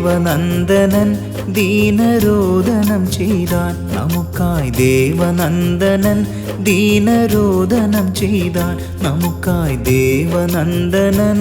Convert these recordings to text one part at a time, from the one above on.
ദേവനന്ദനൻ ദീനരോദനം ചെയ്താൻ നമുക്കായി ദേവനന്ദനൻ ദീനരോദനം ചെയ്താൻ നമുക്കായി ദേവനന്ദനൻ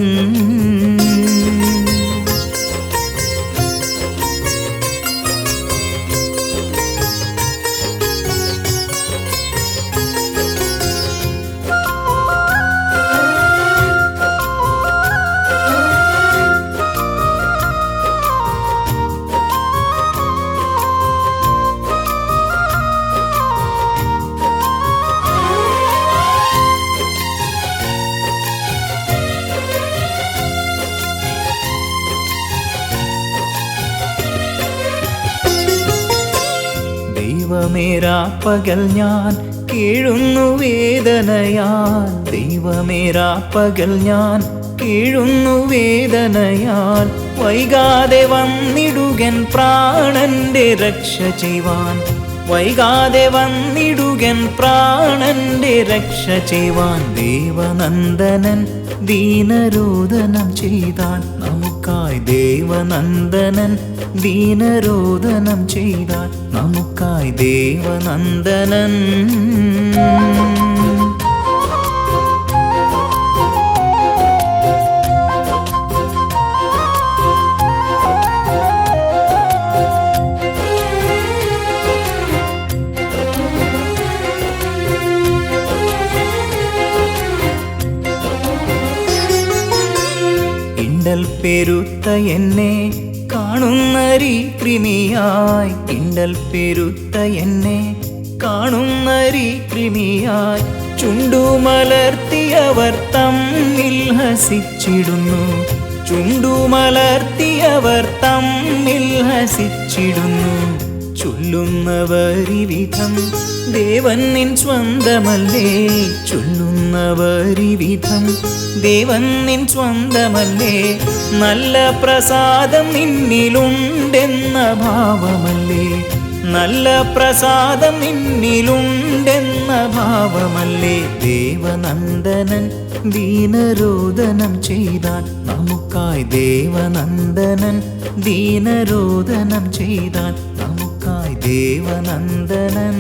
ദൈവമേ രാപ്പകൽ ഞാൻ കീഴുന്നു വേദനയാൽ ദൈവമേ രാപ്പകൽ ഞാൻ കീഴുന്നു വേദനയാൽ വൈകാതെ വന്നിടുകൻ പ്രാണന്റെ രക്ഷ ചെയ്യുവാൻ വൈകാതെ വന്നിടുകൻ പ്രാണന്റെ രക്ഷ ചെയ്യുവാൻ ദേവനന്ദനൻ ദീനരോദനം ചെയ്താൻ നമുക്കായി ദേവനന്ദനൻ ദീനരോദനം ചെയ്താൻ നമുക്കായി ദേവനന്ദനൻ കിണ്ടൽ പെരുത്ത എന്നെ കാണുന്നരീ കൃമിയായി കിണ്ടൽ പെരുത്ത എന്നെ കാണുന്നരീ കൃമിയായി ചുണ്ടുമലർത്തിയവർ തമ്മിൽ ഹസിച്ചിടുന്നു ചുണ്ടുമലർത്തിയവർ തമ്മിൽ ഹസിച്ചിടുന്നു ചൊല്ലുന്നവരിവിധം ദേവൻ നിൻ സ്വന്തമല്ലേ ചൊല്ലുന്നവരിവിധം ദേവൻ നിൻ സ്വന്തമല്ലേ നല്ല പ്രസാദം നിന്നിലുണ്ടെന്ന ഭാവമല്ലേ നല്ല പ്രസാദം നിന്നിലുണ്ടെന്ന ഭാവമല്ലേ ദേവനന്ദനൻ ദീനരോദനം ചെയ്താൻ നമുക്കായി ദേവനന്ദനൻ ദീനരോദനം ചെയ്താൻ നമുക്കായി ദേവനന്ദനൻ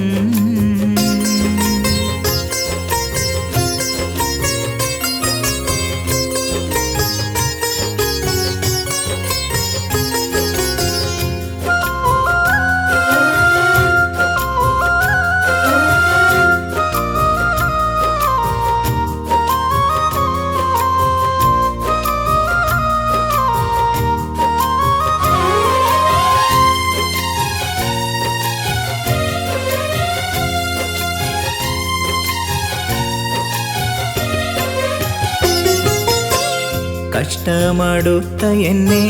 കഷ്ടമടുത്ത എന്നെ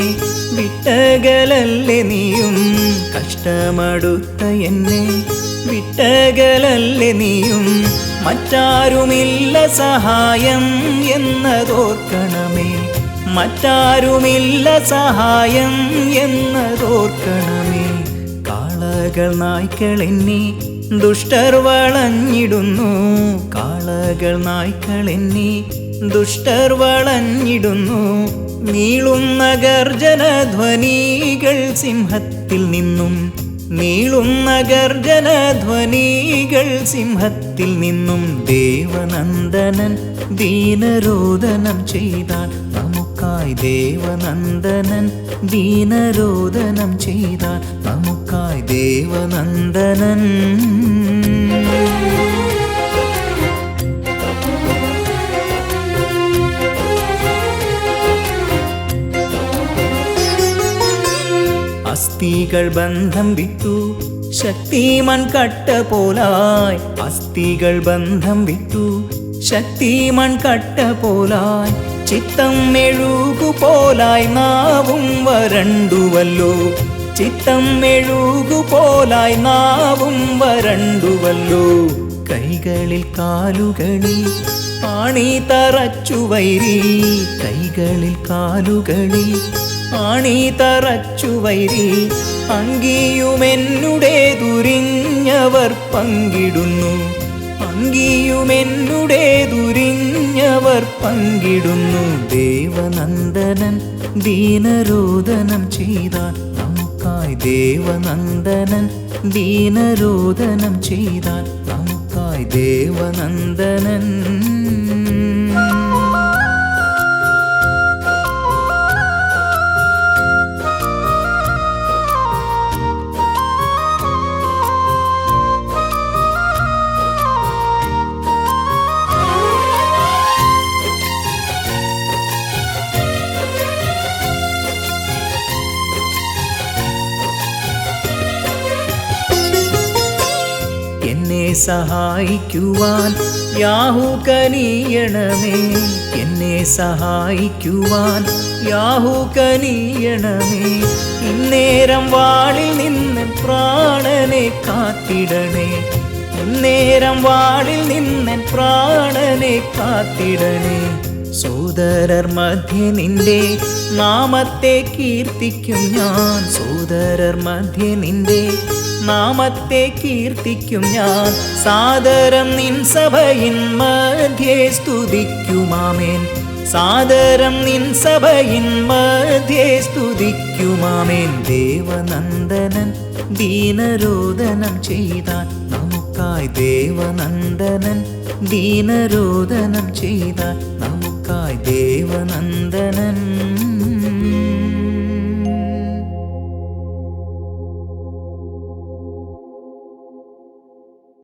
വിട്ടകലല്ലേ നീയും കഷ്ടമടുത്ത എന്നെ വിട്ടകലല്ലേ നീയും മറ്റാരുമില്ല സഹായം എന്നതോർക്കണമേ മറ്റാരുമില്ല സഹായം എന്നതോർക്കണമേ കാളകൾ നായ്ക്കൾ എന്നെ ദുഷ്ടർ വളഞ്ഞിടുന്നു കാളകൾ നായ്ക്കൾ എന്നെ ദുഷ്ടർ വളഞ്ഞിടുന്നു നീളുന്ന ഗർജനധ്വനികൾ സിംഹത്തിൽ നിന്നും നീളുന്ന ഗർജനധ്വനികൾ സിംഹത്തിൽ നിന്നും ദേവനന്ദനൻ ദീനരോദനം ചെയ്താൻ നമുക്കായി ദേവനന്ദനൻ ദീനരോദനം ചെയ്താൻ നമുക്കായി ദേവനന്ദനൻ അസ്ഥികൾ ബന്ധം വിട്ടു ശക്തിമാൻ കട്ട പോലായി അസ്ഥികൾ ബന്ധം വിട്ടു ശക്തിമാൻ കട്ട പോലായി ചിത്തം മെഴുകുപോലായി നാവും വരണ്ടുവല്ലോ ചിത്തം മെഴുകുപോലായി നാവും വരണ്ടുവല്ലോ കൈകളിൽ കാലുകളിൽ ആണി തറച്ചു വൈരി കൈകളിൽ കാലുകളിൽ ആണി തറച്ചു വൈരി അങ്കിയുമെന്നുടെ ദുരിഞ്ഞവർ പങ്കിടുന്നു അങ്കിയുമെന്നുടേതുരിഞ്ഞവർ പങ്കിടുന്നു. ദേവനന്ദനൻ ദീനരോദനം ചെയ്താൽ നമുക്കായി, ദേവനന്ദനൻ ദീനരോദനം ചെയ്താൽ നമുക്കായി, ദേവനന്ദനൻ. എന്നെ സഹായിക്കുവാൻ യാഹൂ കനിയണമേ, എന്നെ സഹായിക്കുവാൻ യാഹൂ കനിയണമേ. ഇന്നേരം വാളിൽ നിന്ന് പ്രാണനെ കാത്തിടണേ, ഇന്നേരം വാളിൽ നിന്ന് പ്രാണനെ കാത്തിടണേ. സോദരർ മധ്യേ നിന്റെ നാമത്തെ കീർത്തിക്കും ഞാൻ, സോദരർ മധ്യേ നിന്റെ നാമത്തെ കീർത്തിക്കും ഞാൻ. സാദരം നിൻ സഭയിൻ മധ്യേ സ്തുതിക്കുമാമേൻ, സാദരം നിൻ സഭയിൻ മധ്യേ സ്തുതിക്കുമാമേൻ. ദേവനന്ദനൻ ദീനരോദനം ചെയ്താൽ നമുക്കായി, ദേവനന്ദനൻ ദീനരോദനം ചെയ്താൽ നമുക്കായി, ദേവനന്ദനൻ.